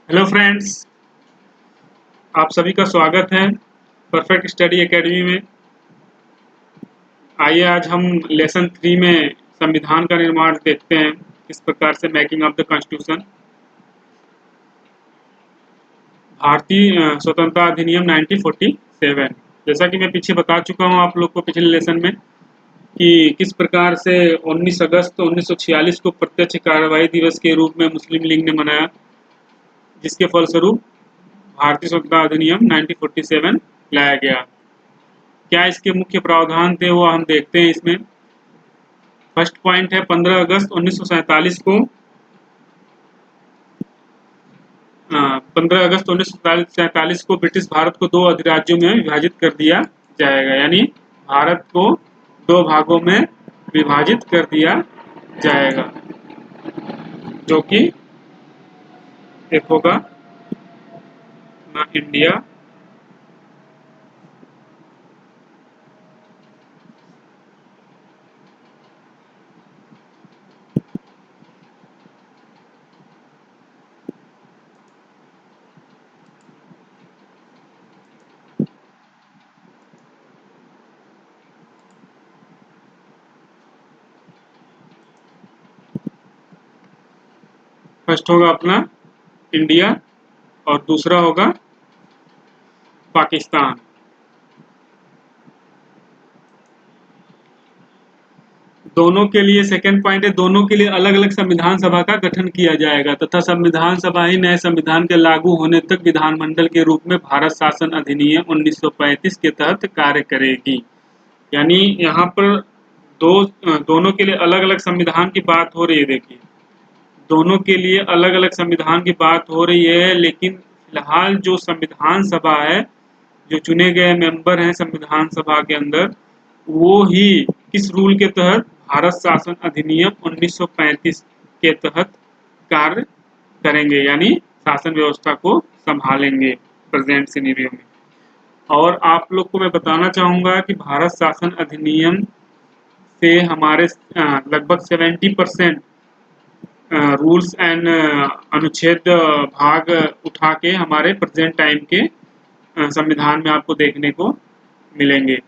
Hello friends, आप सभी का स्वागत है परफेक्ट स्टडी एकेडमी में। आइए आज हम लेसन 3 में संविधान का निर्माण देखते हैं, किस प्रकार से मेकिंग ऑफ द कॉन्स्टिट्यूशन। भारतीय स्वतंत्रता अधिनियम 1947। जैसा कि मैं पीछे बता चुका हूं आप लोग को पिछले लेसन में कि किस प्रकार से 19 अगस्त 1946 को प्रत्यक्ष कार्रवाई दिवस के रूप में मुस्लिम लीग ने मनाया, जिसके फलस्वरूप भारतीय स्वतंत्रता अधिनियम 1947 लाया गया। क्या इसके मुख्य प्रावधान थे वो हम देखते हैं इसमें। फर्स्ट पॉइंट है 15 अगस्त 1947 को 15 अगस्त 1947 को ब्रिटिश भारत को 2 अधिराज्यों में विभाजित कर दिया जाएगा, यानी भारत को 2 भागों में विभाजित कर दिया जाएगा, जो कि एक होगा अपना इंडिया फर्स्ट होगा अपना इंडिया और दूसरा होगा पाकिस्तान। दोनों के लिए सेकंड पॉइंट है, दोनों के लिए अलग अलग संविधान सभा का गठन किया जाएगा तथा संविधान सभा ही नए संविधान के लागू होने तक विधानमंडल के रूप में भारत शासन अधिनियम 1935 के तहत कार्य करेगी। यानी यहाँ पर दोनों के लिए अलग अलग संविधान की बात हो रही है। देखिए, दोनों के लिए अलग अलग संविधान की बात हो रही है, लेकिन फिलहाल जो संविधान सभा है, जो चुने गए मेंबर हैं संविधान सभा के अंदर, वो ही किस रूल के तहत, भारत शासन अधिनियम 1935 के तहत कार्य करेंगे, यानी शासन व्यवस्था को संभालेंगे प्रेजेंट सिनेरियो में। और आप लोग को मैं बताना चाहूँगा कि भारत शासन अधिनियम से हमारे लगभग 70% रूल्स एंड अनुच्छेद भाग उठा के हमारे प्रेजेंट टाइम के संविधान में आपको देखने को मिलेंगे,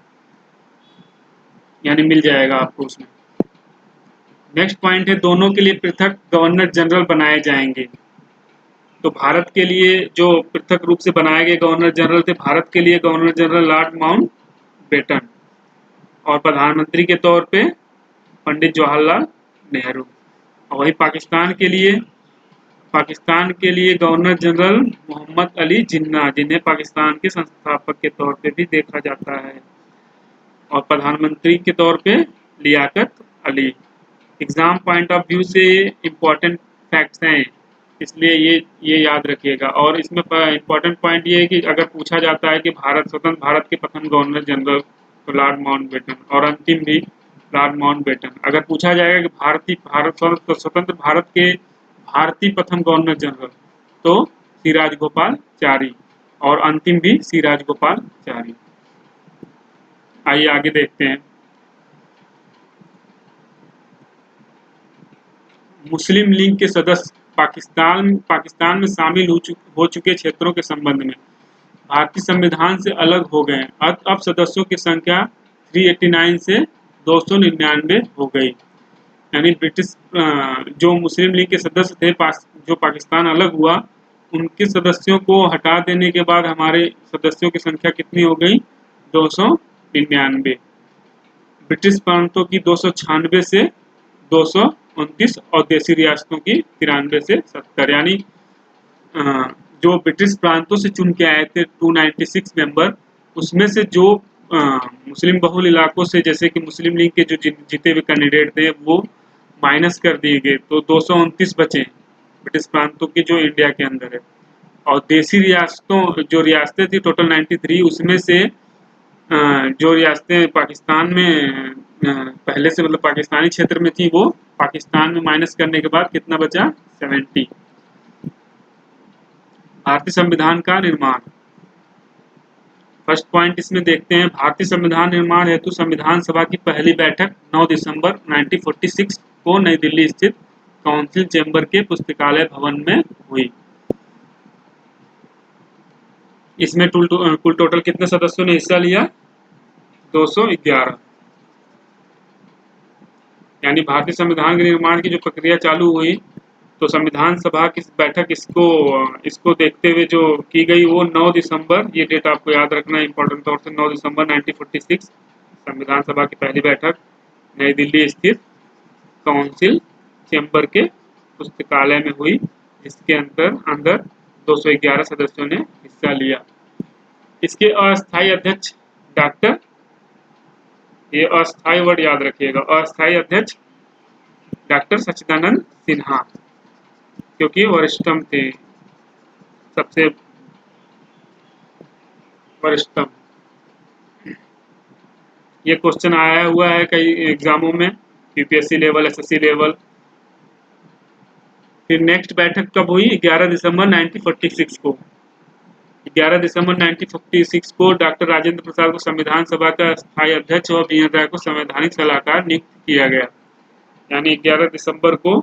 यानी मिल जाएगा आपको उसमें। नेक्स्ट पॉइंट है, दोनों के लिए पृथक गवर्नर जनरल बनाए जाएंगे। तो भारत के लिए जो पृथक रूप से बनाए गए गवर्नर जनरल थे, भारत के लिए governor general Lord Mountbatten और प्रधानमंत्री के तौर पे पंडित जवाहरलाल नेहरू। और वही पाकिस्तान के लिए गवर्नर जनरल मोहम्मद अली जिन्ना, जिन्हें पाकिस्तान के संस्थापक के तौर पे भी देखा जाता है, और प्रधानमंत्री के तौर पे Liaquat Ali. Exam point of view से इम्पोर्टेंट फैक्ट्स हैं, इसलिए ये याद रखिएगा। और इसमें इम्पोर्टेंट पॉइंट ये है कि अगर पूछा जाता है कि स्वतंत्र भारत के प्रथम गवर्नर जनरल, तो लॉर्ड माउंटबेटन, और अंतिम भी लॉर्ड माउंटबेटन। अगर पूछा जाएगा कि स्वतंत्र भारत के भारतीय प्रथम गवर्नर जनरल, तो सी राजगोपालचारी, और अंतिम भी सी राजगोपालचारी। आइए आगे देखते हैं। मुस्लिम लीग के सदस्य पाकिस्तान में शामिल हो चुके क्षेत्रों के संबंध में भारतीय संविधान से अलग हो गए। अब सदस्यों की संख्या 389 से 299 हो गई। यानी ब्रिटिश जो मुस्लिम लीग के सदस्य थे, जो पाकिस्तान अलग हुआ, उनके सदस्यों को हटा देने के बाद हमारे सदस्यों की संख्या कितनी हो गई? 299। ब्रिटिश प्रांतों की 296 से 229 और देसी रियासतों की 93 से 70। यानी जो ब्रिटिश प्रांतों से चुन के आए थे 296 मेंबर, उसमें से जो मुस्लिम बहुल इलाकों से, जैसे कि मुस्लिम लीग के जो जीते हुए कैंडिडेट थे, वो माइनस कर दिए गए, तो 229 बचे ब्रिटिश प्रांतों के जो इंडिया के अंदर है। और देसी जो रियासतें थी टोटल 93, उसमें से जो रियासतें पाकिस्तान में पहले से मतलब पाकिस्तानी क्षेत्र में थी, वो पाकिस्तान में माइनस करने के बाद कितना बचा? 70। भारतीय संविधान का निर्माण, फर्स्ट पॉइंट इसमें देखते हैं। भारतीय संविधान निर्माण हेतु संविधान सभा की पहली बैठक 9 दिसंबर 1946 को नई दिल्ली स्थित काउंसिल चैम्बर के पुस्तकालय भवन में हुई। इसमें कुल टोटल कितने सदस्यों ने हिस्सा लिया? 211। यानी भारतीय संविधान के निर्माण की जो प्रक्रिया चालू हुई, तो संविधान सभा की बैठक इसको देखते हुए जो की गई वो 9 दिसंबर, ये डेट आपको याद रखना है इम्पोर्टेंट तौर से, 9 दिसंबर 1946 संविधान सभा की पहली बैठक नई दिल्ली स्थित काउंसिल चैम्बर के पुस्तकालय में हुई, जिसके अंदर 211 सदस्यों ने हिस्सा लिया। इसके अस्थायी अध्यक्ष डॉक्टर, ये अस्थायी वर्ड याद रखिएगा, अस्थायी अध्यक्ष डॉक्टर सच्चिदानंद सिन्हा, क्योंकि वरिष्ठतम थे, सबसे वरिष्ठतम। ये क्वेश्चन आया हुआ है कई एग्जामों में, यूपीएससी लेवल, एसएससी लेवल। फिर नेक्स्ट बैठक कब हुई? 11 दिसंबर 1946 को। 11 दिसंबर 1946 को डॉक्टर राजेंद्र प्रसाद को संविधान सभा का स्थायी अध्यक्ष और बी एन राय को संवैधानिक सलाहकार नियुक्त किया गया। यानी 11 दिसंबर को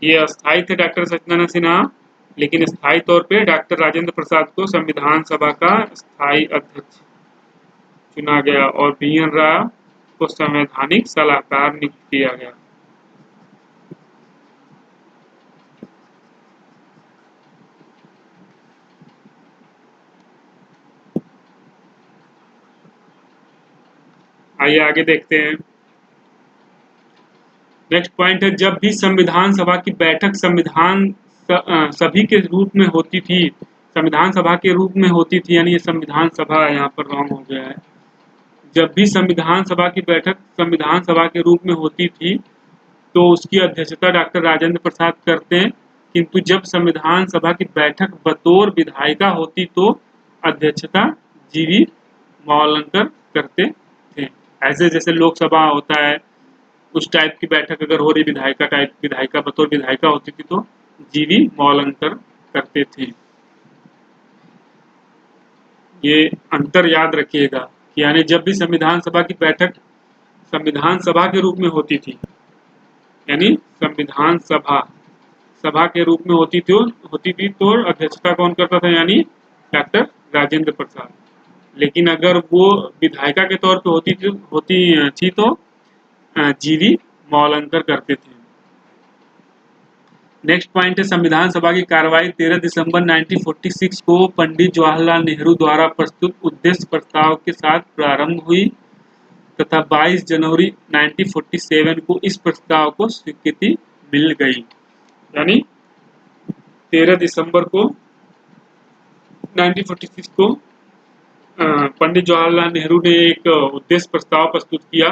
ये अस्थायी थे डॉक्टर सच्चिदानंद सिन्हा, लेकिन स्थायी तौर पे डॉक्टर राजेंद्र प्रसाद को संविधान सभा का स्थायी अध्यक्ष चुना गया और बी एन राय को संवैधानिक सलाहकार नियुक्त किया गया। आइए आगे देखते हैं। नेक्स्ट पॉइंट है, जब भी संविधान सभा की बैठक सभी के रूप में होती थी, संविधान सभा के रूप में होती थी, यानी ये संविधान सभा यहाँ पर रॉन्ग हो गया है। जब भी संविधान सभा की बैठक संविधान सभा के रूप में होती थी तो उसकी अध्यक्षता डॉक्टर राजेंद्र प्रसाद करते हैं, किंतु जब संविधान सभा की बैठक बतौर विधायिका होती तो अध्यक्षता जीवी मावलंकर करते थे। ऐसे जैसे लोकसभा होता है, उस टाइप की बैठक अगर हो रही विधायिका बतौर विधायिका होती थी तो जीवी मावलंकर करते थे। ये अंतर याद रखिएगा कि यानी जब भी संविधान सभा की बैठक संविधान सभा के रूप में होती थी, यानी संविधान सभा के रूप में होती थी तो अध्यक्षता कौन करता था? यानी डॉक्टर राजेंद्र प्रसाद। लेकिन अगर वो विधायिका के तौर पे होती थी तो जीवी मावलंकर करते थे। नेक्स्ट पॉइंट है, संविधान सभा की कार्रवाई 13 दिसंबर 1946 को पंडित जवाहरलाल नेहरू द्वारा प्रस्तुत उद्देश्य प्रस्ताव के साथ प्रारंभ हुई तथा 22 जनवरी 1947 को इस प्रस्ताव को स्वीकृति मिल गई। यानी 13 दिसंबर को 1946 को पंडित जवाहरलाल नेहरू ने एक उद्देश्य प्रस्ताव प्रस्तुत किया,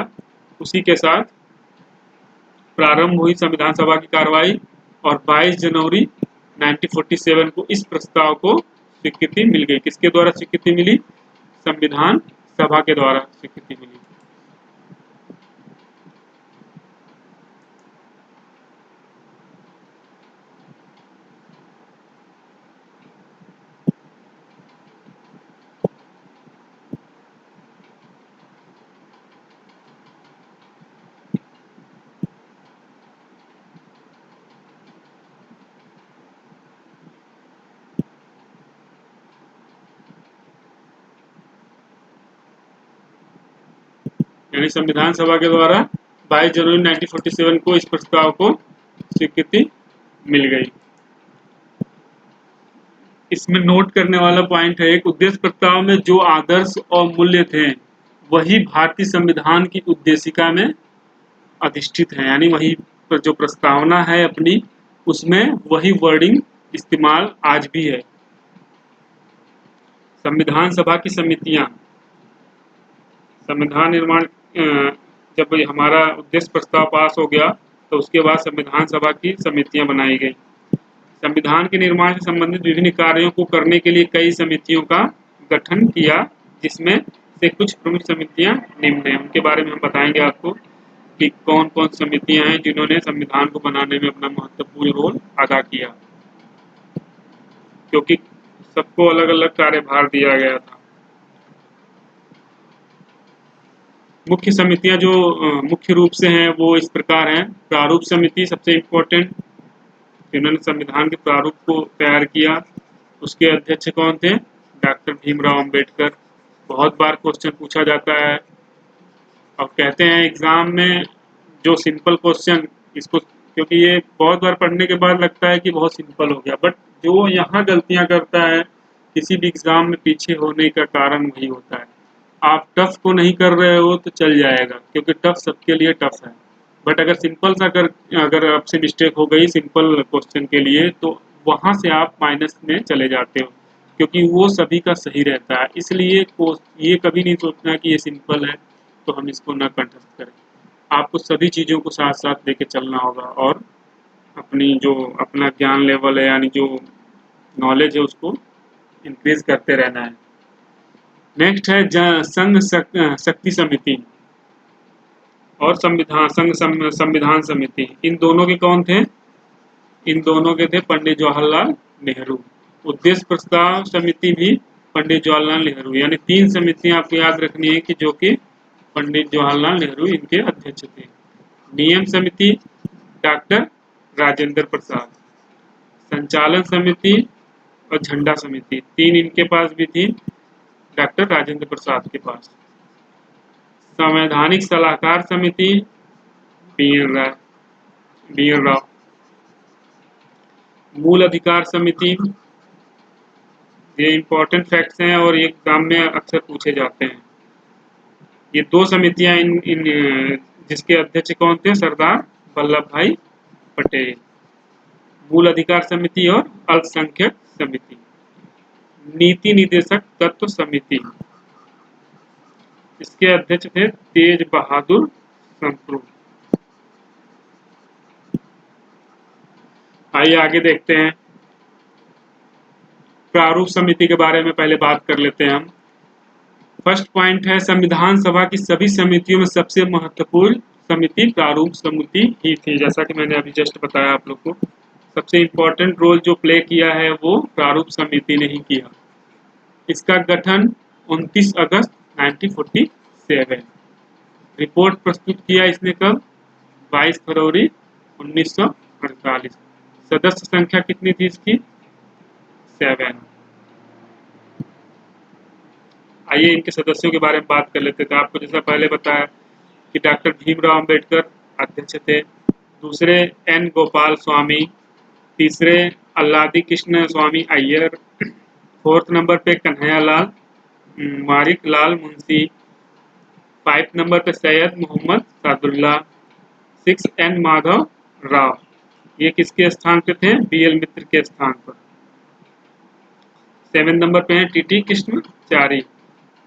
उसी के साथ प्रारंभ हुई संविधान सभा की कार्रवाई और 22 जनवरी 1947 को इस प्रस्ताव को स्वीकृति मिल गई। किसके द्वारा स्वीकृति मिली? संविधान सभा के द्वारा स्वीकृति मिली। यानी संविधान सभा के द्वारा 22 जनवरी 1947 को इस प्रस्ताव को स्वीकृति मिल गई। इसमें नोट करने वाला पॉइंट है, एक उद्देश्य प्रस्ताव में जो आदर्श और मूल्य थे वही भारतीय संविधान की उद्देशिका में अधिष्ठित है। यानी वही जो प्रस्तावना है अपनी, उसमें वही वर्डिंग इस्तेमाल आज भी है। संविधान सभा की समितियां, संविधान निर्माण जब हमारा उद्देश्य प्रस्ताव पास हो गया तो उसके बाद संविधान सभा की समितियां बनाई गई। संविधान के निर्माण से संबंधित विभिन्न कार्यों को करने के लिए कई समितियों का गठन किया, जिसमें से कुछ प्रमुख समितियां निम्न हैं। उनके बारे में हम बताएंगे आपको कि कौन कौन समितियां हैं जिन्होंने संविधान को बनाने में अपना महत्वपूर्ण रोल अदा किया, क्योंकि सबको अलग अलग कार्यभार दिया गया था। मुख्य समितियां जो मुख्य रूप से हैं वो इस प्रकार हैं। प्रारूप समिति सबसे इम्पोर्टेंट, जिन्होंने संविधान के प्रारूप को तैयार किया, उसके अध्यक्ष कौन थे? डॉक्टर भीमराव अंबेडकर। बहुत बार क्वेश्चन पूछा जाता है और कहते हैं एग्जाम में जो सिंपल क्वेश्चन इसको, क्योंकि ये बहुत बार पढ़ने के बाद लगता है कि बहुत सिंपल हो गया, बट जो यहाँ गलतियाँ करता है किसी भी एग्जाम में पीछे होने का कारण वही होता है। आप टफ को नहीं कर रहे हो तो चल जाएगा, क्योंकि टफ सबके लिए टफ है, बट अगर सिंपल सा अगर आपसे मिस्टेक हो गई सिंपल क्वेश्चन के लिए तो वहाँ से आप माइनस में चले जाते हो, क्योंकि वो सभी का सही रहता है। इसलिए ये कभी नहीं सोचना कि ये सिंपल है तो हम इसको न कंठस्थ करें। आपको सभी चीज़ों को साथ साथ लेके चलना होगा और अपना ज्ञान लेवल है यानी जो नॉलेज है उसको इंक्रीज करते रहना है। नेक्स्ट है संघ शक्ति समिति और संविधान समिति। इन दोनों के कौन थे? इन दोनों के थे पंडित जवाहरलाल नेहरू। उद्देश्य प्रस्ताव समिति भी पंडित जवाहरलाल नेहरू, यानी 3 समितियां आपको याद रखनी है कि जो कि पंडित जवाहरलाल नेहरू इनके अध्यक्ष थे। नियम समिति डॉक्टर राजेंद्र प्रसाद, संचालन समिति और झंडा समिति 3 इनके पास भी थी, डॉक्टर राजेंद्र प्रसाद के पास। संवैधानिक सलाहकार समिति बी एन राव। मूल अधिकार समिति, ये इंपॉर्टेंट फैक्ट्स हैं और ये एग्जाम में अक्सर पूछे जाते हैं। ये 2 समितियां इन जिसके अध्यक्ष कौन थे? सरदार वल्लभ भाई पटेल। मूल अधिकार समिति और अल्पसंख्यक समिति। नीति निदेशक तत्व समिति, इसके अध्यक्ष थे तेज बहादुर संप्रू। आइए आगे देखते हैं। प्रारूप समिति के बारे में पहले बात कर लेते हैं हम। फर्स्ट पॉइंट है संविधान सभा की सभी समितियों में सबसे महत्वपूर्ण समिति प्रारूप समिति ही थी। जैसा कि मैंने अभी जस्ट बताया आप लोग को, सबसे इम्पोर्टेंट रोल जो प्ले किया है वो प्रारूप समिति ने ही किया। इसका गठन 29 अगस्त 1947। रिपोर्ट प्रस्तुत किया इसने कब? 22 फरवरी 1948। सदस्य संख्या कितनी थी इसकी? 7। आइए इनके सदस्यों के बारे में बात कर लेते थे। आपको जैसा पहले बताया कि डॉक्टर भीमराव अंबेडकर अध्यक्ष थे, दूसरे एन गोपाल स्वामी, तीसरे अल्लादी कृष्ण स्वामी अय्यर, 4th नंबर पे कन्हैयालाल मारिक लाल मुंशी, 5th नंबर पे सैयद मोहम्मद सादुल्ला, 6 एन माधव राव। ये किसके स्थान पे थे? BL मित्र के स्थान पर। 7 नंबर पे हैं TT कृष्णचारी।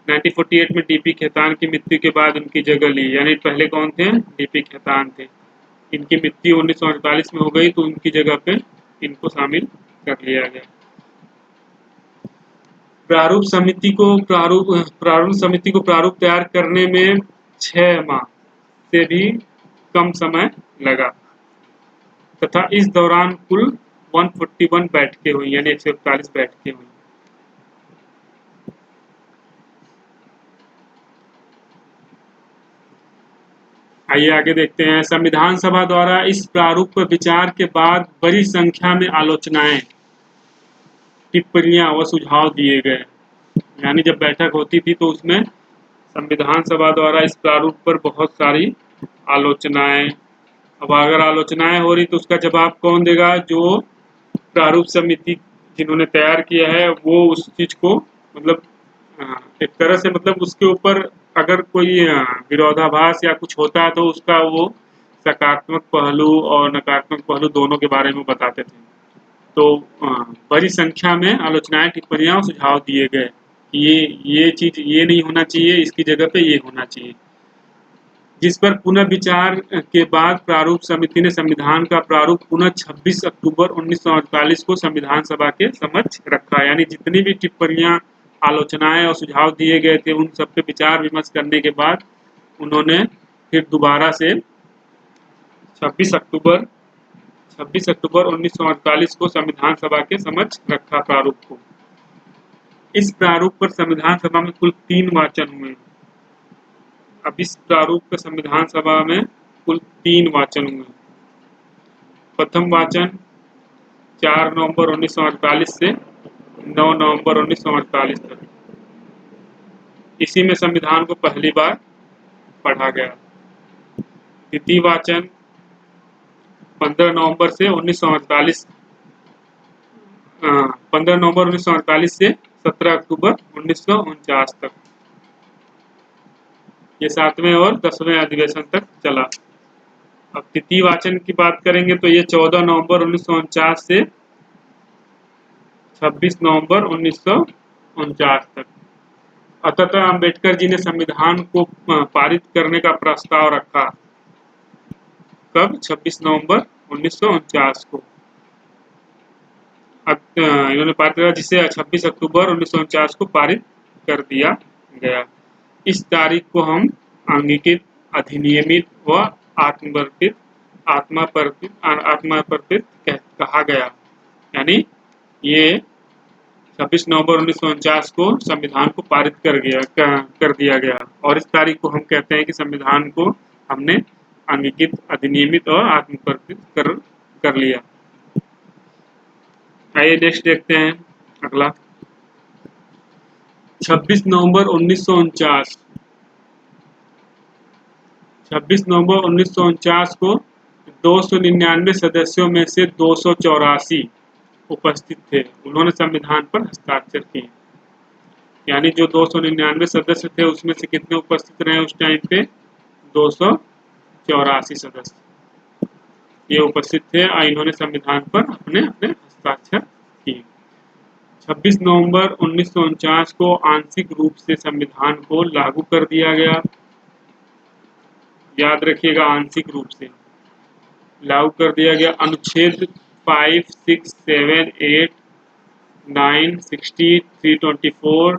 1948 में DP खेतान की मृत्यु के बाद उनकी जगह ली, यानी पहले कौन थे? DP खेतान थे। इनकी मृत्यु 1948 में हो गई तो उनकी जगह पे इनको शामिल कर लिया गया। प्रारूप समिति को प्रारूप तैयार करने में 6 माह से भी कम समय लगा तथा इस दौरान कुल 141 बैठकें हुई, यानी 141 बैठकें हुई। आइए आगे देखते हैं। संविधान सभा द्वारा इस प्रारूप पर विचार के बाद बड़ी संख्या में आलोचनाएं, टिप्पणियां व सुझाव दिए गए। यानी जब बैठक होती थी तो उसमें संविधान सभा द्वारा इस प्रारूप पर बहुत सारी आलोचनाएं, अब अगर आलोचनाएं हो रही तो उसका जवाब कौन देगा? जो प्रारूप समिति जिन्होंने तैयार किया है वो उस चीज को मतलब एक तरह से मतलब उसके ऊपर अगर कोई विरोधाभास या कुछ होता है तो उसका वो सकारात्मक पहलू और नकारात्मक पहलू दोनों के बारे में बताते थे। तो बड़ी संख्या में आलोचनाएं, टिप्पणियां और सुझाव दिए गए कि ये चीज ये नहीं होना चाहिए, इसकी जगह पे ये होना चाहिए। जिस पर पुनः विचार के बाद प्रारूप समिति ने संविधान का प्रारूप पुनः 26 अक्टूबर 1948 को संविधान सभा के समक्ष रखा। यानी जितनी भी टिप्पणियां, आलोचनाएं और सुझाव दिए गए थे उन सब पे विचार विमर्श करने के बाद उन्होंने फिर दोबारा से 26 अक्टूबर 1948 को संविधान सभा के समक्ष रखा प्रारूप को। इस प्रारूप पर संविधान सभा में कुल 3 वाचन हुए। अब इस प्रारूप के संविधान सभा में कुल 3 वाचन हुए। प्रथम वाचन 4 नवंबर 1948 से 9 नवंबर 1948 तक। इसी में संविधान को पहली बार पढ़ा गया। द्वितीय वाचन 15 नवंबर से 1948 15 नवंबर 1948 से 17 अक्टूबर 1949 तक। ये 7वें और 10वें अधिवेशन तक चला। अब तृतीय वाचन की बात करेंगे तो ये 14 नवंबर 1949 से 26 नवंबर 1949 तक। अतः अम्बेडकर जी ने संविधान को पारित करने का प्रस्ताव रखा। कब? 26 नवंबर 1949 को इन्होंने पारित किया, जिसे 26 अक्टूबर 1949 को पारित कर दिया गया। इस तारीख को हम अंगीकृत, अधिनियमित व आत्मापर्पित कहा गया। यानी ये 26 नवंबर 1949 को संविधान को पारित कर दिया गया और इस तारीख को हम कहते हैं कि संविधान को हमने अंगीकृत, अधिनियमित और आत्मपर्पित कर लिया। आइए नेक्स्ट देखते हैं अगला। 26 नवंबर 1949 26 नवंबर 1949 को 299 सदस्यों में से 284 उपस्थित थे। उन्होंने संविधान पर हस्ताक्षर किए। यानी जो 299 सदस्य थे उसमें से कितने उपस्थित रहे उस टाइम पे? 284 सदस्य ये उपस्थित थे और इन्होंने संविधान पर अपने हस्ताक्षर किए। 26 नवंबर 1949 को आंशिक रूप से संविधान को लागू कर दिया गया। याद रखिएगा, आंशिक रूप से लागू कर दिया गया। अनुच्छेद 5, 6, 7, 8, 9, 60, 324,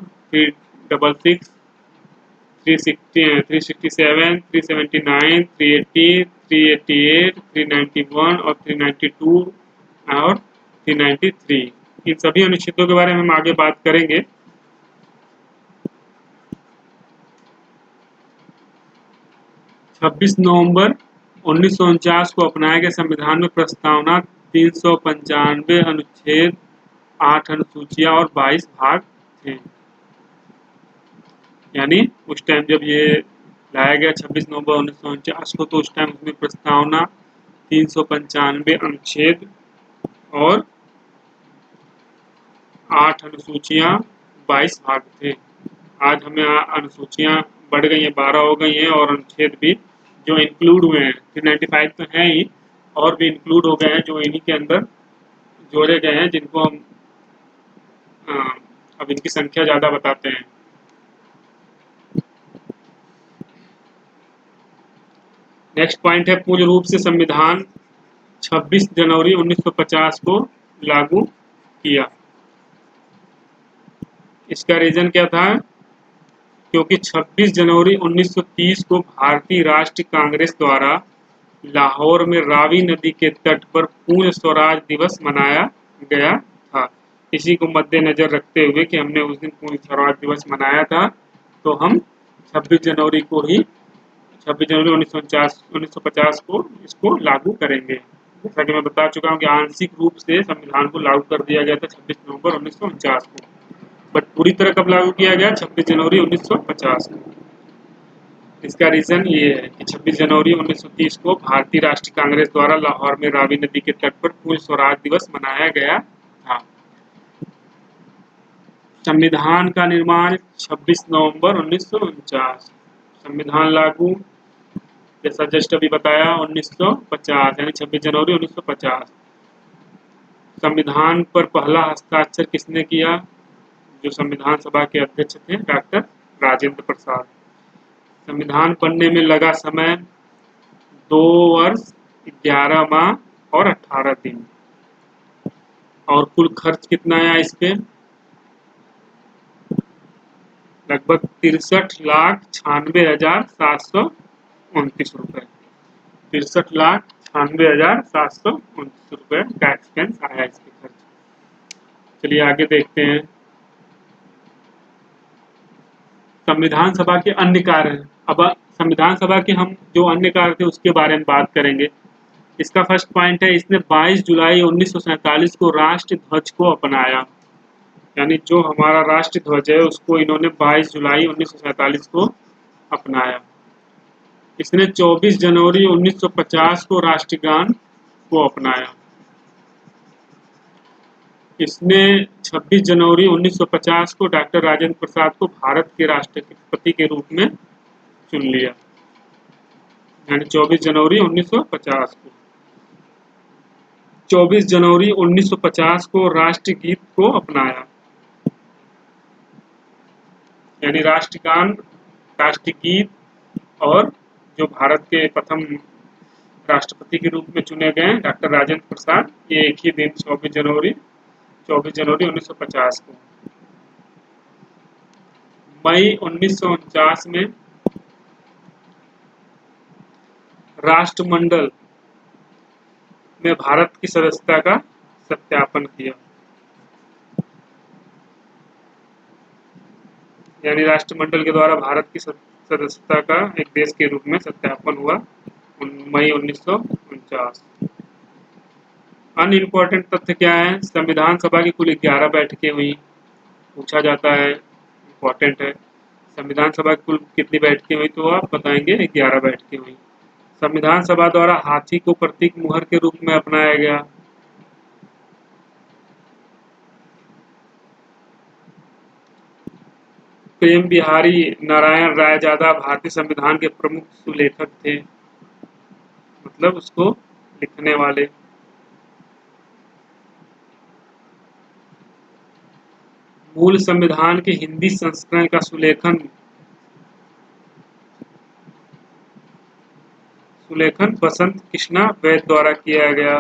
366, 367, 379, 380, 388, 391 और 392 और 393, इन सभी अनुच्छेदों के बारे में हम आगे बात करेंगे। छब्बीस नवंबर 1949 को अपनाए गए संविधान में प्रस्तावना 395 अनुच्छेद, 8 अनुसूचियां और 22 भाग थे। यानी उस टाइम जब ये लाया गया 26 नवंबर 1949 को, तो उस टाइम उसमें प्रस्तावना 395 अनुच्छेद और 8 अनुसूचियां, 22 भाग थे। आज हमें अनुसूचियां बढ़ गई हैं, 12 हो गई हैं और अनुच्छेद भी जो इंक्लूड हुए हैं 395 तो हैं ही और भी इंक्लूड हो गए हैं जो इन्हीं के अंदर जोड़े गए हैं, जिनको हम अब इनकी संख्या ज़्यादा बताते हैं। नेक्स्ट पॉइंट है, पूर्ण रूप से संविधान 26 जनवरी 1950 को लागू किया। इसका रीजन क्या था? क्योंकि 26 जनवरी 1930 को भारतीय राष्ट्रीय कांग्रेस द्वारा लाहौर में रावी नदी के तट पर पूर्ण स्वराज दिवस मनाया गया था। इसी को मद्देनजर रखते हुए कि हमने उस दिन पूर्ण स्वराज दिवस मनाया था, तो हम 26 जनवरी 1950 को इसको लागू करेंगे। जैसा कि मैं बता चुका हूँ कि आंशिक रूप से संविधान को लागू कर दिया गया था 26 नवंबर 1949 को, बट पूरी तरह कब लागू किया गया? 26 जनवरी 1950 को। इसका रीजन ये है कि 26 जनवरी 1930 को भारतीय राष्ट्रीय कांग्रेस द्वारा लाहौर में रावी नदी के तट पर पूर्ण स्वराज दिवस मनाया गया था। संविधान का निर्माण 26 नवंबर 1949, संविधान लागू जैसा जस्ट अभी बताया 1950, यानी 26 जनवरी 1950। संविधान पर पहला हस्ताक्षर किसने किया? जो संविधान सभा के अध्यक्ष थे, डॉक्टर राजेंद्र प्रसाद। संविधान पढ़ने में लगा समय 2 वर्ष 11 माह और 18 दिन। और कुल खर्च कितना आया इस पे? लगभग 63,96,729 रुपए। 63,96,729 रुपए का एक्सपेंस आया इसके खर्च। चलिए आगे देखते हैं संविधान सभा के अन्य कार्य। अब संविधान सभा के हम जो अन्य कार्य थे उसके बारे में बात करेंगे। इसका फर्स्ट पॉइंट है, इसने 22 जुलाई 1947 को राष्ट्र ध्वज को अपनाया। यानी जो हमारा राष्ट्र ध्वज है उसको इन्होंने 22 जुलाई 1947 को अपनाया। इसने 24 जनवरी 1950 को राष्ट्रगान को अपनाया। इसने 26 जनवरी 1950 को डॉक्टर राजेंद्र प्रसाद को भारत के राष्ट्रपति के रूप में चुन लिया, यानी 24 जनवरी 1950 को। 24 जनवरी 1950 को राष्ट्रगीत को अपनाया, यानी राष्ट्रगान, राष्ट्रगीत और जो भारत के प्रथम राष्ट्रपति के रूप में चुने गए डॉक्टर राजेंद्र प्रसाद, ये एक ही दिन 24 जनवरी 1950 को। मई 1949 में राष्ट्रमंडल में भारत की सदस्यता का सत्यापन किया, यानी राष्ट्रमंडल के द्वारा भारत की सदस्यता का एक देश के रूप में सत्यापन हुआ मई 1949। अन्य इम्पोर्टेंट तथ्य क्या है? संविधान सभा की कुल 11 बैठकें हुई, पूछा जाता है, इम्पोर्टेंट है। संविधान सभा की कुल कितनी बैठकें हुई तो आप बताएंगे 11 बैठकें हुई। संविधान सभा द्वारा हाथी को प्रतीक मुहर के रूप में अपनाया गया। प्रेम बिहारी नारायण रायजादा भारतीय संविधान के प्रमुख सुलेखक थे, मतलब उसको लिखने वाले। मूल संविधान के हिंदी संस्करण का सुलेखन बसंत कृष्णा वैद्य द्वारा किया गया।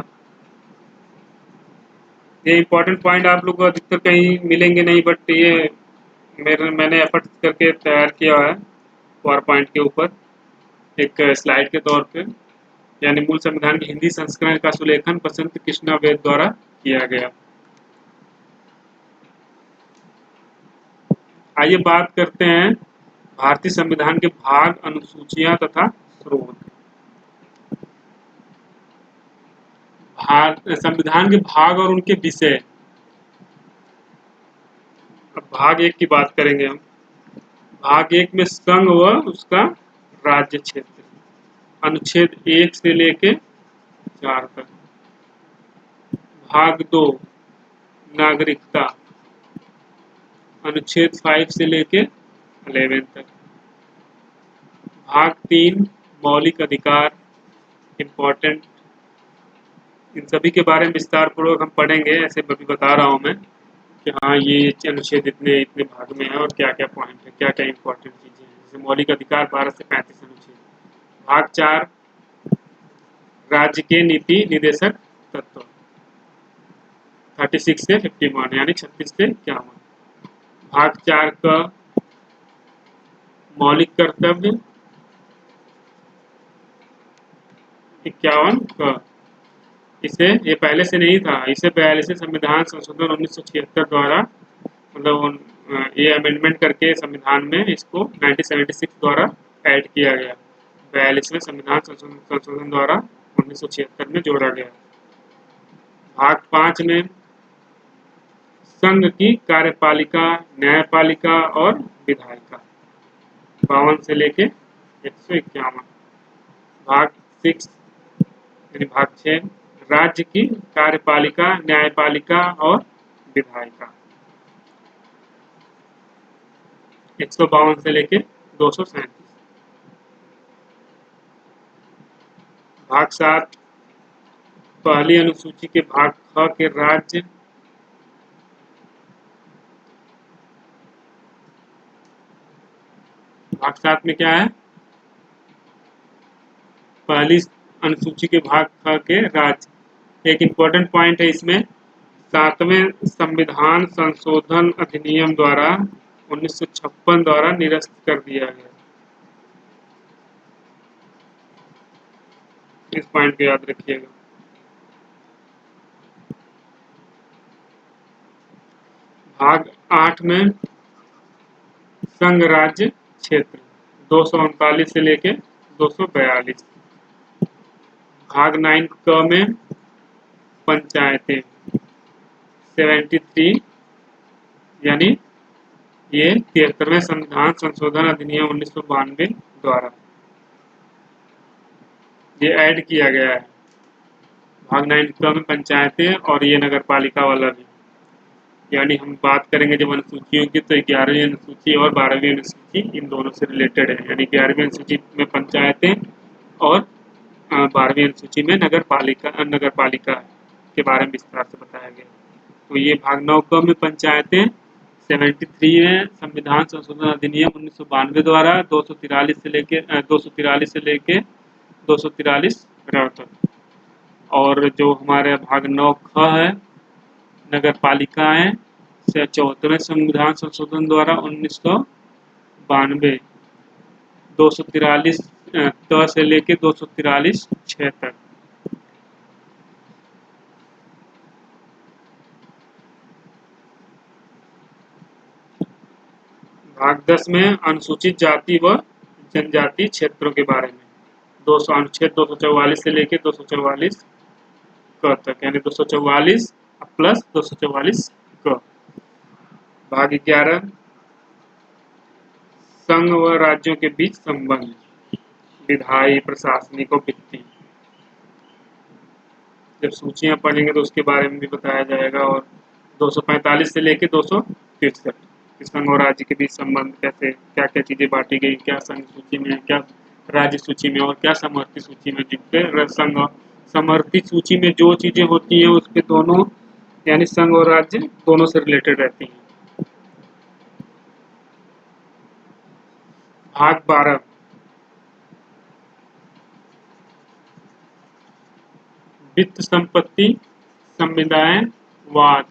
ये इम्पोर्टेंट पॉइंट आप लोग को अधिकतर कहीं मिलेंगे नहीं, बट ये मैंने एफर्ट करके तैयार किया है पावर पॉइंट के ऊपर एक स्लाइड के तौर पे। यानी मूल संविधान के हिंदी संस्करण का सुलेखन बसंत कृष्णा वैद्य द्वारा किया गया। आइए बात करते हैं भारतीय संविधान के भाग, अनुसूचियां तथा स्रोत। संविधान के भाग और उनके विषय। अब भाग 1 की बात करेंगे हम। भाग 1 में संघ व उसका राज्य क्षेत्र, अनुच्छेद 1 से लेके 4 तक। भाग 2 नागरिकता, अनुच्छेद 5 से लेके 11 तक। भाग 3 मौलिक अधिकार, इम्पोर्टेंट। इन सभी के बारे में विस्तार पूर्वक हम पढ़ेंगे, ऐसे अभी बता रहा हूँ मैं कि हाँ ये अनुच्छेद इतने इतने भाग में है और क्या क्या पॉइंट है, क्या क्या इम्पोर्टेंट चीजें हैं। जैसे मौलिक अधिकार 12 से 35 अनुच्छेद। भाग 4 राज्य के नीति निर्देशक तत्व, 36 से 51, यानी 36 से 51। भाग 4 का मौलिक कर्तव्य, 51 का। इसे ये पहले से नहीं था, इसे 42वें संविधान संशोधन 1976 द्वारा, मतलब ये अमेंडमेंट करके संविधान में इसको 1976 द्वारा ऐड किया गया। 42वें संविधान संशोधन द्वारा 1976 में जोड़ा गया। भाग 5 में संघ की कार्यपालिका, न्यायपालिका और विधायिका, 52 से लेके 151। भाग 6 यानी भाग 6 राज्य की कार्यपालिका, न्यायपालिका और विधायिका, 152 से लेके 237। भाग 7 पहली अनुसूची के भाग ख के राज्य, भाग 7 में क्या है? पहली अनुसूची के भाग ख के राज्य। एक इम्पोर्टेंट पॉइंट है इसमें, 7वें संविधान संशोधन अधिनियम द्वारा 1956 द्वारा निरस्त कर दिया गया। इस पॉइंट को याद रखिएगा। भाग 8 में संघ राज्य क्षेत्र, 239 से लेके 242। भाग 9 क में पंचायतें, 73 यानी ये 73वें संविधान संशोधन अधिनियम 1992 द्वारा ये ऐड किया गया है। भाग 9 में पंचायतें और ये नगर पालिका वाला भी, यानी हम बात करेंगे जब अनुसूचियों की तो 11वीं अनुसूची और 12वीं अनुसूची इन दोनों से रिलेटेड है। यानी 11वीं अनुसूची में पंचायतें और 12वीं अनुसूची में नगर पालिका के बारे में विस्तार से बताया गया। तो ये भाग 9 में पंचायतें 73 में संविधान संशोधन अधिनियम 1992 द्वारा 243 से लेके 243 तक। और जो हमारे भाग 9 ख है नगर पालिकाएं से 74वें संविधान संशोधन द्वारा 1992 243 त से लेके 243 6 तक। भाग 10 में अनुसूचित जाति व जनजाति क्षेत्रों के बारे में 200 अनुच्छेद 244 से लेके 244 क तक, यानी 244 प्लस 244 क। भाग 11 संघ व राज्यों के बीच संबंध, विधायी, प्रशासनिक और वित्तीय। जब सूचियां पढ़ेंगे तो उसके बारे में भी बताया जाएगा। और 245 से लेके 263 संघ और राज्य के बीच संबंध, कैसे क्या क्या चीजें बांटी गई, क्या संघ सूची में, क्या राज्य सूची में और क्या समवर्ती सूची में। जिसपे संघ समवर्ती सूची में जो चीजें होती हैं उस पे दोनों यानी संघ और राज्य दोनों से रिलेटेड रहती हैं। भाग 12 वित्त संपत्ति संविदाएं वाद,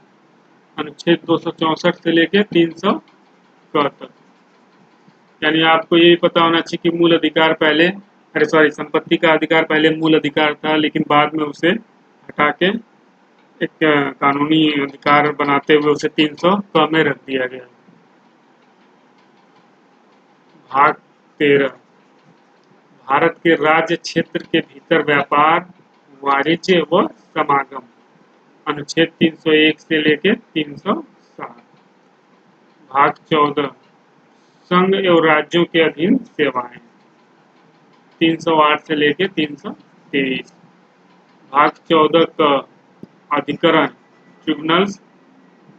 अनुच्छेद 264 से लेकर 300 तक। यानी आपको ये पता होना चाहिए कि मूल अधिकार पहले संपत्ति का अधिकार पहले मूल अधिकार था, लेकिन बाद में उसे हटा के एक कानूनी अधिकार बनाते हुए उसे 300 क में रख दिया गया। भाग 13 भारत के राज्य क्षेत्र के भीतर व्यापार, वाणिज्य व समागम, अनुच्छेद 301 से लेके 360। भाग 14 संघ एवं राज्यों के अधीन सेवाएं, 308 से लेके 323। भाग 14 का अधिकरण ट्रिब्यूनल्स,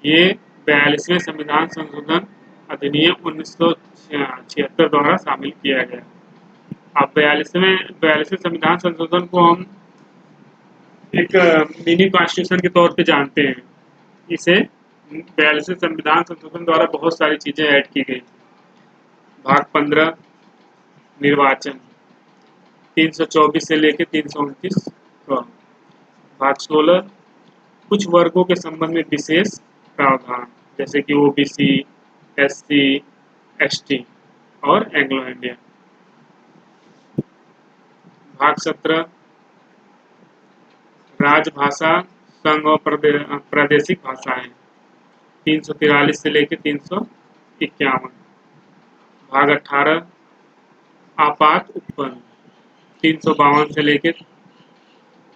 ये 42वें संविधान संशोधन अधिनियम 1976 द्वारा शामिल किया गया। अब 42वें संविधान संशोधन को हम एक मिनी कॉन्स्टिट्यूशन के तौर पे जानते हैं। इसे 42वें संविधान संशोधन द्वारा बहुत सारी चीजें ऐड की गई। भाग 15 निर्वाचन, 324 से लेकर 329 का। भाग 16 कुछ वर्गों के संबंध में विशेष प्रावधान, जैसे कि ओबीसी, एससी, एसटी और एंग्लो इंडियन। भाग 17 राजभाषा संघ और प्रादेशिक भाषाएं, 343 से लेकर 351। भाग 18 आपात उत्पन्न, 352 से लेकर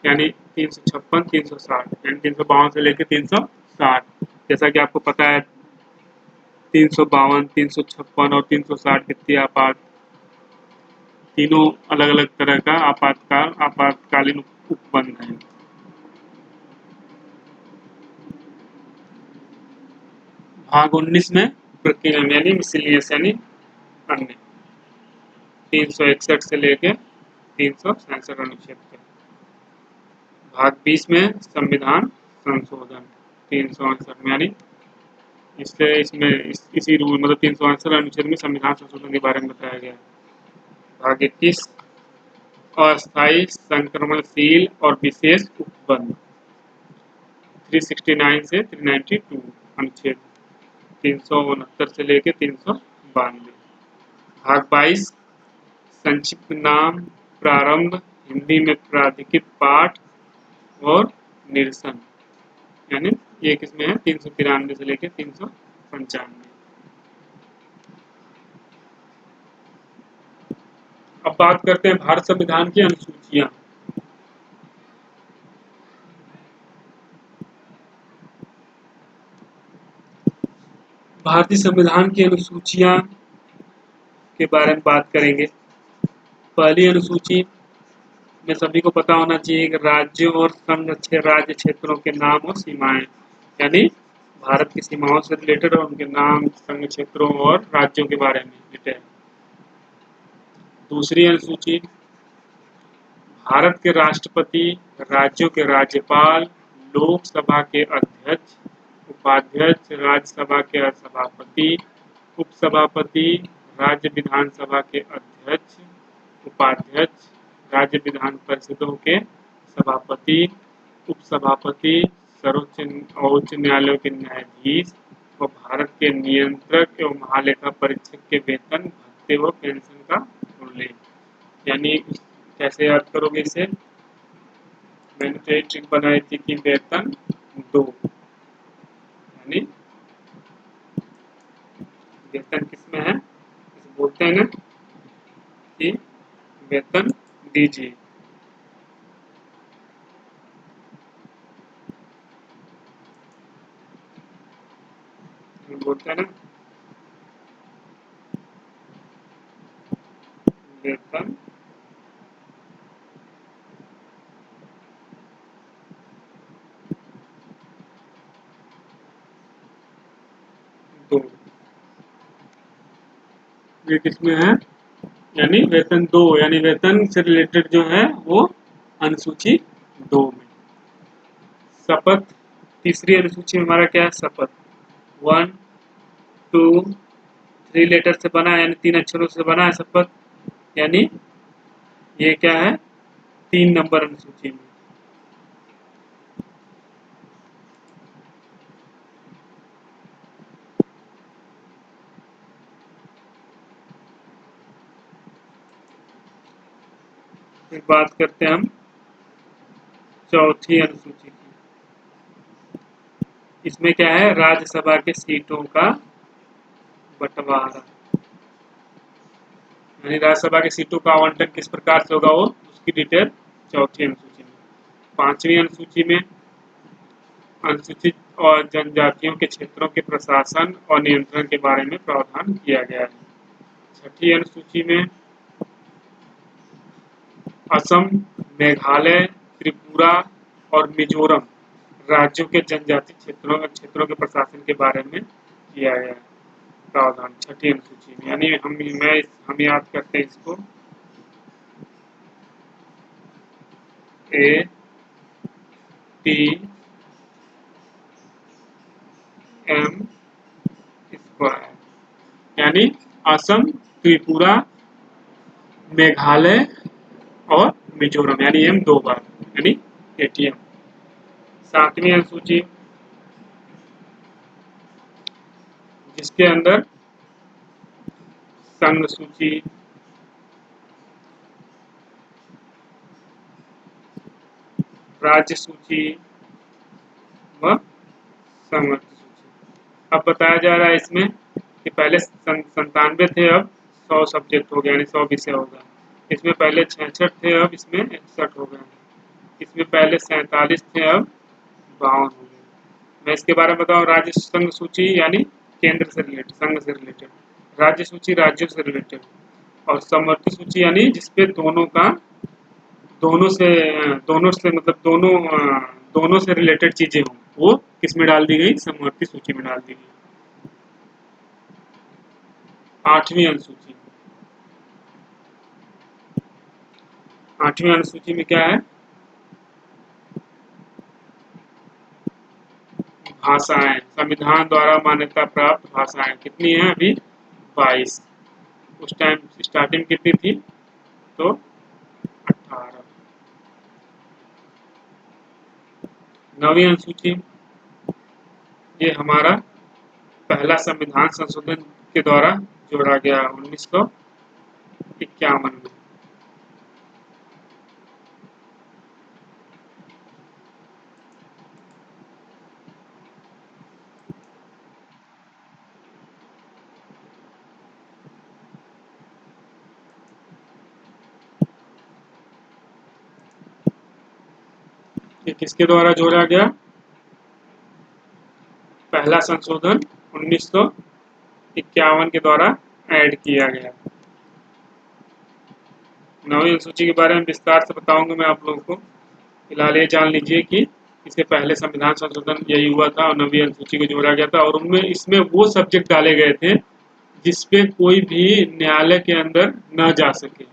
यानी 356 360, यानी 352 से लेकर 360। जैसा कि आपको पता है 352 356 और 360 वित्तीय आपात तीनों अलग अलग तरह का आपातकालीन उपबंध है। भाग 19 में प्रतिनियम यानी मिसलिनियस यानी अन्य, 361 से लेकर 367 अनुच्छेद तक। भाग 20 में संविधान संशोधन 368 में, यानी इसी रूल मतलब 368 अनुच्छेद में संविधान संशोधन के बारे में बताया गया। भाग 21 अस्थायी संक्रमणशील और विशेष उपबंध, 369 से 392 अनुच्छेद, 369 से लेकर 392। भाग 22 संक्षिप्त नाम, प्रारंभ, हिंदी में प्राधिकृत पाठ और निरसन, यानी ये किसमें है 393 से लेकर 395। अब बात करते हैं भारत संविधान की अनुसूचियां। भारतीय संविधान की अनुसूचियां के बारे में बात करेंगे। पहली अनुसूची में सभी को पता होना चाहिए कि राज्यों और संघ राज्य क्षेत्रों के नाम और सीमाएं, यानी भारत की सीमाओं से रिलेटेड और उनके नाम, संघ क्षेत्रों और राज्यों के बारे में डिटेल। दूसरी अनुसूची भारत के राष्ट्रपति, राज्यों के राज्यपाल, लोकसभा के अध्यक्ष, उपाध्यक्ष, राज्यसभा के सभापति, उपसभापति, राज्य विधानसभा के अध्यक्ष, उपाध्यक्ष, राज्य विधान परिषदों के सभापति, उपसभापति, सर्वोच्च और उच्च न्यायालयों के न्यायाधीश और भारत के नियंत्रक एवं महालेखा परीक्षक के वेतन, भत्ते व पेंशन का उल्लेख। यानी कैसे याद करोगे इसे? मैंने तो एक ट्रिक बनाई थी कि वेतन 2, यानी वेतन किसमें है, इसे बोलते हैं ना कि वेतन दीजिए। बोलते हैं ना वेतन दो, ये किसमें है? यानी वेतन 2, यानी वेतन से रिलेटेड जो है वो अनुसूची 2 में। शपथ, तीसरी अनुसूची में हमारा क्या है? शपथ 1, 2, 3 लेटर से बना है, यानी 3 अक्षरों से बना है शपथ, यानी ये क्या है? 3 नंबर अनुसूची में। फिर बात करते हैं हम चौथी अनुसूची की। इसमें क्या है? राज्यसभा के सीटों का बंटवारा, यानी राज्यसभा की सीटों का आवंटन किस प्रकार से होगा, वो उसकी डिटेल चौथी अनुसूची में। पांचवी अनुसूची में अनुसूचित और जनजातियों के क्षेत्रों के प्रशासन और नियंत्रण के बारे में प्रावधान किया गया है। छठी अनुसूची में असम, मेघालय, त्रिपुरा और मिजोरम राज्यों के जनजाति क्षेत्रों के प्रशासन के बारे में किया गया है प्रावधान छठी अनुसूची में। यानी हम याद करते हैं इसको ए टी एम स्क्वायर, यानी असम, त्रिपुरा, मेघालय और मिजोरम, यानी एम 2 बार, यानी एटीएम। सातवीं अनुसूची जिसके अंदर संघ सूची, राज्य सूची व समवर्ती सूची। अब बताया जा रहा है इसमें कि पहले 97 थे, अब 100 सब्जेक्ट हो गए, यानी 100 विषय हो गए। इसमें पहले 66 थे, अब इसमें 61 हो गए। इसमें पहले 47 थे, अब 52 हो गए। मैं इसके बारे में बताऊँ। राज्य संघ सूची यानी केंद्र से रिलेटेड, संघ से रिलेटेड, राज्य सूची राज्यों से रिलेटेड, और समवर्ती सूची यानी जिसपे दोनों से मतलब दोनों से रिलेटेड चीजें हों, वो किसमें डाल दी गई? समवर्ती सूची में डाल दी गई। आठवीं अनुसूची, आठवीं अनुसूची में क्या है? भाषाएं, संविधान द्वारा मान्यता प्राप्त भाषाएं कितनी हैं अभी? 22। उस टाइम स्टार्टिंग कितनी थी? तो 18। नवीं अनुसूची, ये हमारा पहला संविधान संशोधन के द्वारा जोड़ा गया 1951 में। ये किसके द्वारा जोड़ा गया? पहला संशोधन 1951 51 के द्वारा ऐड किया गया। 9वीं अनुसूची के बारे में विस्तार से बताऊंगा मैं आप लोगों को। फिलहाल ये जान लीजिए कि इससे पहले संविधान संशोधन यही हुआ था और 9वीं अनुसूची को जोड़ा गया था और उनमें इसमें वो सब्जेक्ट डाले गए थे जिसपे कोई भी न्यायालय के अंदर न जा सके।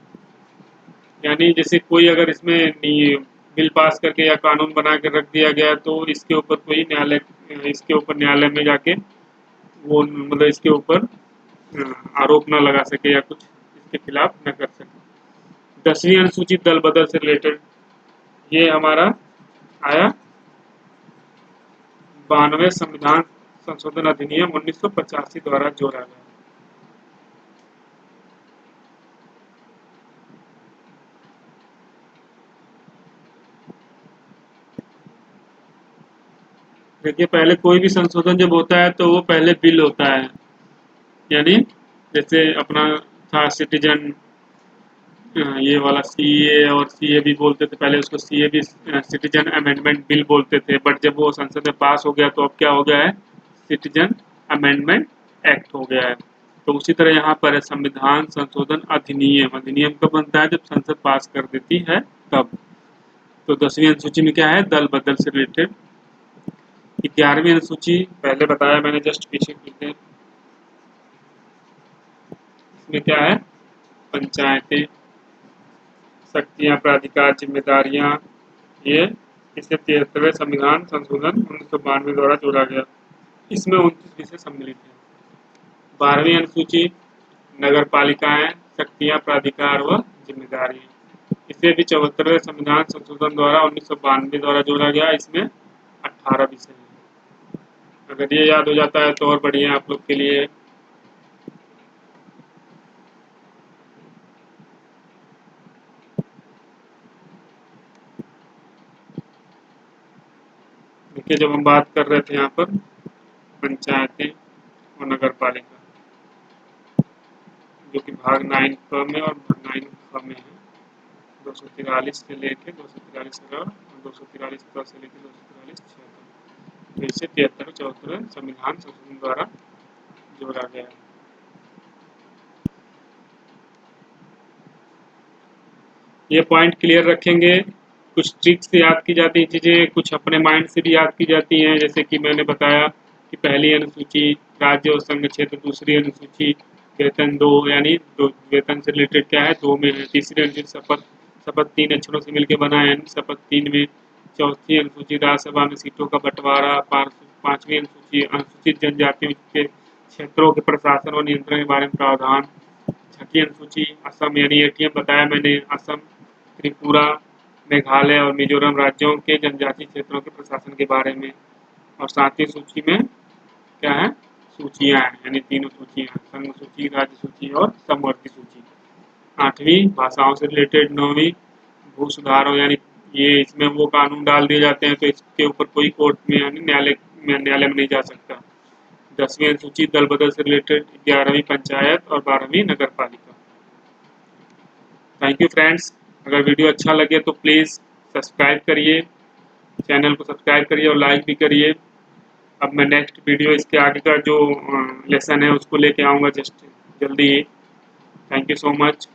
यानी जैसे कोई अगर इसमें बिल पास करके या कानून बना के रख दिया गया तो इसके ऊपर कोई न्यायालय में जाके वो मतलब इसके ऊपर आरोप न लगा सके या कुछ इसके खिलाफ न कर सके। 10वीं अनुसूची दल बदल से रिलेटेड ये हमारा आया 92 संविधान संशोधन अधिनियम 1985 द्वारा जोड़ा गया। देखिए पहले कोई भी संशोधन जब होता है तो वो पहले बिल होता है। यानी जैसे अपना था सिटीजन ये वाला सीए और सीएबी बोलते थे पहले उसको सीएबी सिटीजन अमेंडमेंट बिल बोलते थे, बट जब वो संसद में पास हो गया तो अब क्या हो गया है, सिटीजन अमेंडमेंट एक्ट हो गया है। तो उसी तरह यहाँ पर है संविधान संशोधन अधिनियम। अधिनियम कब बनता है, जब संसद पास कर देती है तब। तो 10वीं अनुसूची में क्या है, दल बदल से रिलेटेड। 11वीं अनुसूची पहले बताया मैंने, जस्ट पीछे क्लिक है। इसमें क्या है, पंचायतें, शक्तियां, प्राधिकार, जिम्मेदारियां, ये इसे 73वें संविधान संशोधन 1992 द्वारा जोड़ा गया। इसमें 29 विषय सम्मिलित हैं। 12वीं अनुसूची नगर पालिकाएं, शक्तियां, प्राधिकार व जिम्मेदारियां, इसे भी 74वें संविधान संशोधन द्वारा 1992 द्वारा जोड़ा गया। इसमें 18 विषय हैं। अगर ये याद हो जाता है तो और बढ़िया आप लोग के लिए। देखिए जब हम बात कर रहे थे यहाँ पर पंचायतें और नगर पालिका, जो कि भाग 9 क में और भाग 9 ख में है, 243 से लेके 243 और 243 क से लेके 243 छ तक। तो इसे 73 74 संविधान संशोधन द्वारा जोड़ा गया है। ये पॉइंट क्लियर रखेंगे। कुछ ट्रिक्स से याद की जाती है चीज़ें, कुछ अपने माइंड से भी याद की जाती हैं। जैसे कि मैंने बताया कि पहली अनुसूची राज्य और संघ क्षेत्र, दूसरी अनुसूची वेतन 2 यानी दो वेतन से रिलेटेड क्या है, 2 में है। तीसरी अनुसूची शपथ, शपथ 3 अक्षरों से मिलकर बना है, शपथ 3 में। चौथी अनुसूची राज्यसभा में सीटों का बंटवारा। 5वीं अनुसूची अनुसूचित जनजातियों के क्षेत्रों के प्रशासन और नियंत्रण के बारे में प्रावधान। 6ठी अनुसूची असम यानी एटीएम बताया मैंने, असम, त्रिपुरा, मेघालय और मिजोरम राज्यों के जनजातीय क्षेत्रों के प्रशासन के बारे में। और 7वीं सूची में क्या है, सूचियां हैं, यानी 3 सूचियां, संघ सूची, राज्य सूची और समवर्ती सूची। 8वीं भाषाओं से रिलेटेड। 9वीं भू सुधारों, यानी ये इसमें वो कानून डाल दिए जाते हैं तो इसके ऊपर कोई कोर्ट में यानी न्यायालय में नहीं जा सकता। 10वीं अनुसूची दल बदल से रिलेटेड। 11वीं पंचायत और 12वीं नगर पालिका। Thank you friends. अगर वीडियो अच्छा लगे तो प्लीज़ सब्सक्राइब करिए, चैनल को सब्सक्राइब करिए और लाइक भी करिए। अब मैं नेक्स्ट वीडियो इसके आगे का जो लेसन है उसको लेके आऊँगा जस्ट जल्दी ही। Thank you so much.